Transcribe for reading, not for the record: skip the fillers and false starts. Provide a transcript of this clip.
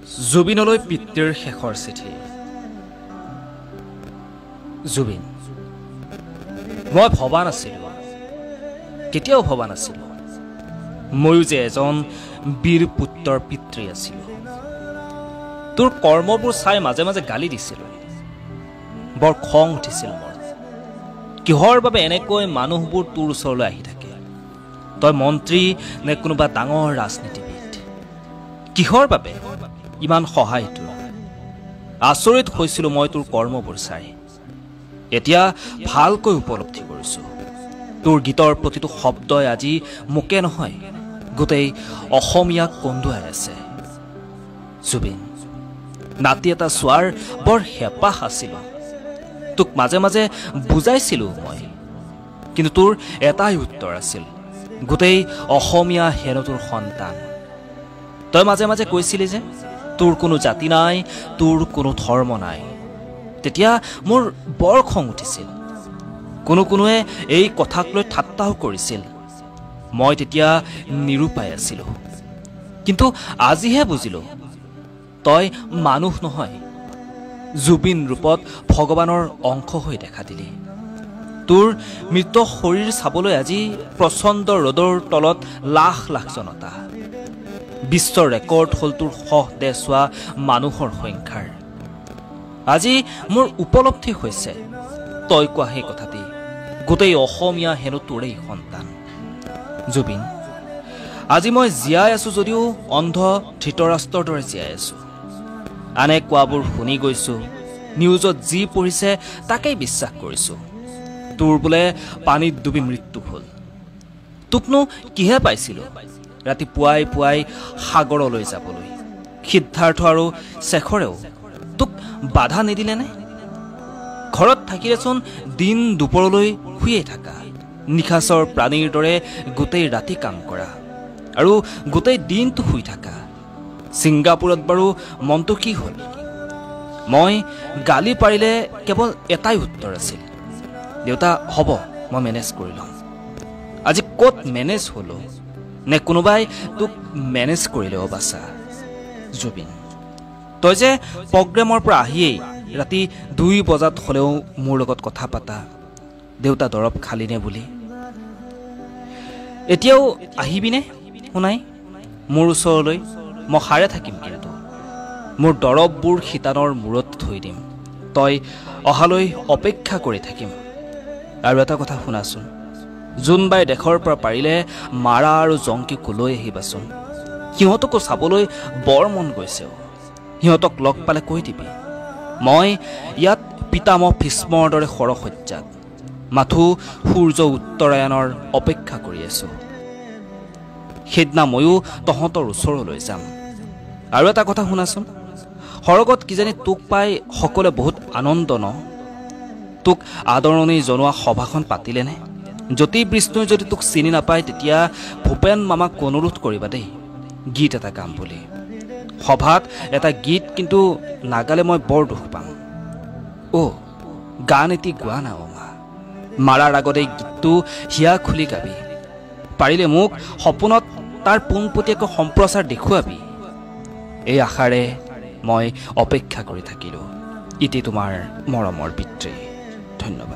জুবিনলৈ পিতৃৰ শেষৰ চিঠি। জুবিন, মই ভবা নাছিলোঁ, কেতিয়াও ভবা নাছিলোঁ ময়ো যে এজন বীৰ পুত্ৰৰ পিতৃ আছিলোঁ। তোৰ কৰ্মবোৰ চাই মাজে মাজে গালি দিছিলোঁ। বৰ খং উঠিছিল মোৰ। কিহৰ বাবে এনেকৈ মানুহবোৰ তোৰ ওচৰলৈ আহি থাকে? তই মন্ত্ৰী নে কোনোবা ডাঙৰ ৰাজনীতিবিদ? কিহৰ বাবে ইমান সহায় তোৰ? আচৰিত হৈছিলোঁ মই তোৰ কৰ্মবোৰ চাই। এতিয়া ভালকৈ উপলব্ধি কৰিছোঁ। তোৰ গীতৰ প্ৰতিটো শব্দই আজি মোকে নহয়, গোটেই অসমীয়াক কন্দুৱাই আছে। জুবিন, নাতি এটা চোৱাৰ বৰ হেঁপাহ আছিল। তোক মাজে মাজে বুজাইছিলোঁ মই, কিন্তু তোৰ এটাই উত্তৰ আছিল, গোটেই অসমীয়া হেনো তোৰ সন্তান। তই মাজে মাজে কৈছিলি যে তোৰ কোনো জাতি নাই, তোৰ কোনো ধৰ্ম নাই। তেতিয়া মোৰ বৰ খং উঠিছিল। কোনোৱে এই কথাক লৈ ঠাট্টাও কৰিছিল। মই তেতিয়া নিৰুপায় আছিলোঁ। কিন্তু আজিহে বুজিলোঁ, তই মানুহ নহয়, জুবিন ৰূপত ভগৱানৰ অংশ হৈ দেখা দিলি। তোৰ মৃত শৰীৰ চাবলৈ আজি প্ৰচণ্ড ৰ'দৰ তলত লাখ লাখ জনতা। বিশ্ব ৰেকৰ্ড হ'ল তোৰ দেহ চোৱা মানুহৰ সংখ্যাৰ। আজি মোৰ উপলব্ধি হৈছে, তই কোৱা সেই কথাটি, গোটেই অসমীয়া হেনো তোৰেই সন্তান। জুবিন, আজি মই জীয়াই আছোঁ যদিও অন্ধ ধৃতৰাষ্ট্ৰৰ দৰে জীয়াই আছোঁ। আনে কোৱাবোৰ শুনি গৈছোঁ, নিউজত যি পঢ়িছে তাকেই বিশ্বাস কৰিছোঁ। তোৰ বোলে পানীত ডুবি মৃত্যু হ'ল। তোকনো কিহে পাইছিলোঁ ৰাতি পুৱাই পুৱাই সাগৰলৈ যাবলৈ? সিদ্ধাৰ্থ আৰু শেখৰেও তোক বাধা নিদিলেনে? ঘৰত থাকিলেচোন দিন দুপৰলৈ শুয়ে থাকা, নিশাচৰ প্ৰাণীৰ দৰে গোটেই ৰাতি কাম কৰা আৰু গোটেই দিনটো শুই থাকা। ছিংগাপুৰত বাৰু মনটো কি হ'ল? মই গালি পাৰিলে কেৱল এটাই উত্তৰ আছিল, দেউতা হ'ব, মই মেনেজ কৰি ল'ম। আজি ক'ত মেনেজ হ'লো? নে কোনোবাই তোক মেনেজ কৰিলে? অ বাছা জুবিন, তই যে প্ৰগ্ৰেমৰ পৰা আহিয়েই ৰাতি 2 বজাত হ'লেও মোৰ লগত কথা পাতা, দেউতা দৰৱ খালিনে বুলি। এতিয়াও আহিবিনে শুনাই মোৰ ওচৰলৈ? মই সাৰে থাকিম, কিন্তু মোৰ দৰৱবোৰ শিতানৰ মূৰত থৈ দিম। তই অহালৈ অপেক্ষা কৰি থাকিম। আৰু এটা কথা শুনাচোন, জোনবাই দেশৰ পৰা পাৰিলে মাৰা আৰু জংকীকো লৈ আহিবাচোন। সিহঁতকো চাবলৈ বৰ মন গৈছে। সিহঁতক লগ পালে কৈ দিবি, মই ইয়াত পিতামহ ভীষ্মৰ দৰে সৰসজ্জাত মাথো সূৰ্য উত্তৰায়ণৰ অপেক্ষা কৰি আছোঁ। সেইদিনা ময়ো তহঁতৰ ওচৰলৈ যাম। আৰু এটা কথা শুনাচোন, সৰগত কিজানি তোক পাই সকলোৱে বহুত আনন্দ ন? তোক আদৰণি জনোৱা সভাখন পাতিলেনে? জ্যোতি বিষ্ণুই যদি তোক চিনি নাপায়, তেতিয়া ভূপেন মামাক অনুৰোধ কৰিবা দেই, গীত এটা গাম বুলি। সভাত এটা গীত কিন্তু নাগালে মই বৰ দুখ পাম। গান এটি গোৱা না অ মা, মাৰাৰ আগত এই গীতটো হিয়া খুলি গাবি। পাৰিলে মোক সপোনত তাৰ পোনপটীয়াকৈ সম্প্ৰচাৰ দেখুৱাবি। এই আশাৰে মই অপেক্ষা কৰি থাকিলোঁ। ইতি তোমাৰ মৰমৰ পিতৃ। ধন্যবাদ।